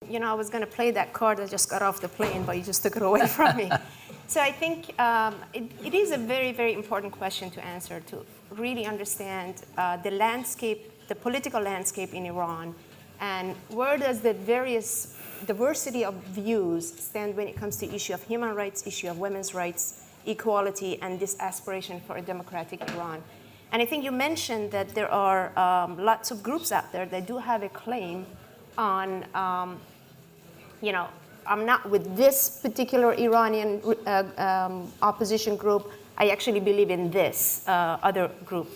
You know, I was going to play that card. I just got off the plane, but you just took it away from me. So I think it is a very, very important question to answer, to really understand the landscape, the political landscape in Iran, and where does the various diversity of views stand when it comes to issue of human rights, issue of women's rights, equality, and this aspiration for a democratic Iran. And I think you mentioned that there are lots of groups out there that do have a claim on, you know, I'm not with this particular Iranian opposition group. I actually believe in this other group.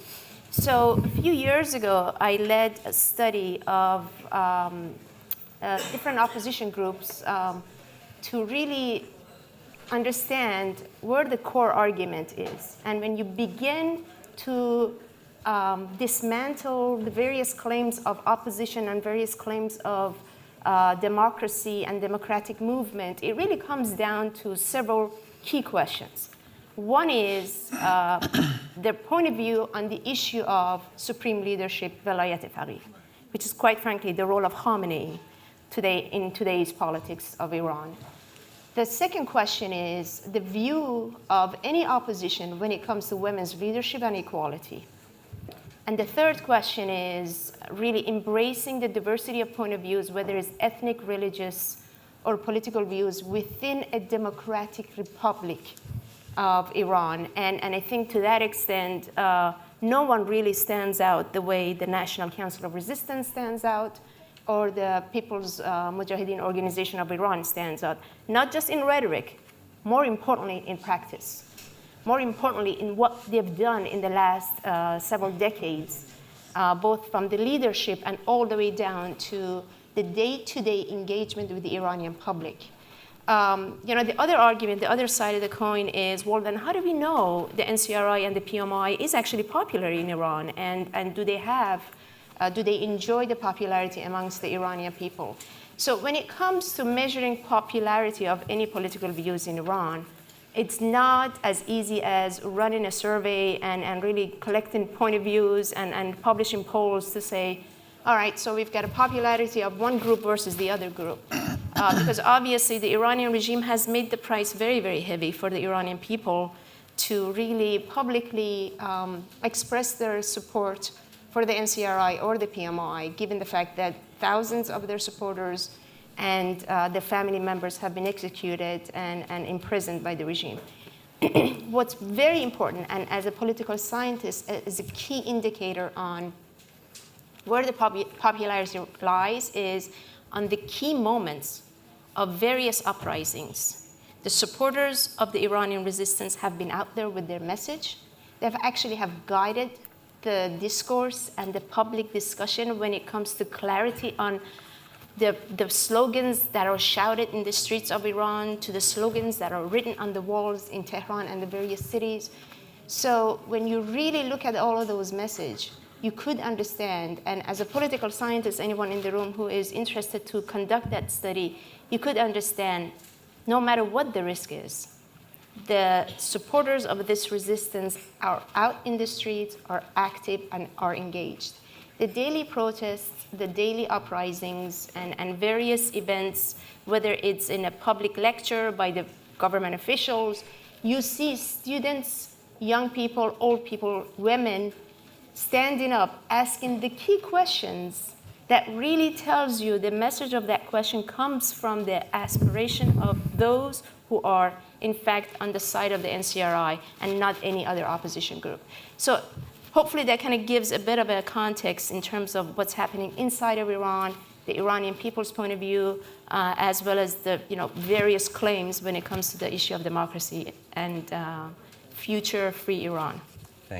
So a few years ago, I led a study of different opposition groups to really understand where the core argument is. And when you begin to dismantle the various claims of opposition and various claims of democracy and democratic movement, it really comes down to several key questions. One is their point of view on the issue of supreme leadership, velayat faqih, which is quite frankly the role of Khamenei today in today's politics of Iran. The second question is the view of any opposition when it comes to women's leadership and equality. And the third question is really embracing the diversity of point of views, whether it's ethnic, religious, or political views within a democratic republic of Iran. And I think to that extent, no one really stands out the way the National Council of Resistance stands out, or the People's Mujahideen Organization of Iran stands out, not just in rhetoric, more importantly in practice. More importantly, in what they've done in the last several decades, both from the leadership and all the way down to the day-to-day engagement with the Iranian public. You know, the other argument, the other side of the coin is, well, then how do we know the NCRI and the PMI is actually popular in Iran? And do they enjoy the popularity amongst the Iranian people? So when it comes to measuring popularity of any political views in Iran, it's not as easy as running a survey and really collecting point of views and publishing polls to say, all right, so we've got a popularity of one group versus the other group. Because obviously the Iranian regime has made the price very, very heavy for the Iranian people to really publicly express their support for the NCRI or the PMI, given the fact that thousands of their supporters and their family members have been executed and imprisoned by the regime. What's very important, and as a political scientist, is a key indicator on where the popularity lies, is on the key moments of various uprisings. The supporters of the Iranian resistance have been out there with their message. They actually have guided the discourse and the public discussion when it comes to clarity on the slogans that are shouted in the streets of Iran to the slogans that are written on the walls in Tehran and the various cities. So when you really look at all of those messages, you could understand, and as a political scientist, anyone in the room who is interested to conduct that study, you could understand, no matter what the risk is, the supporters of this resistance are out in the streets, are active, and are engaged. The daily protests, the daily uprisings, and various events, whether it's in a public lecture by the government officials, you see students, young people, old people, women, standing up, asking the key questions that really tells you the message of that question comes from the aspiration of those who are, in fact, on the side of the NCRI and not any other opposition group. So hopefully that kind of gives a bit of a context in terms of what's happening inside of Iran, the Iranian people's point of view, as well as the various claims when it comes to the issue of democracy and future free Iran.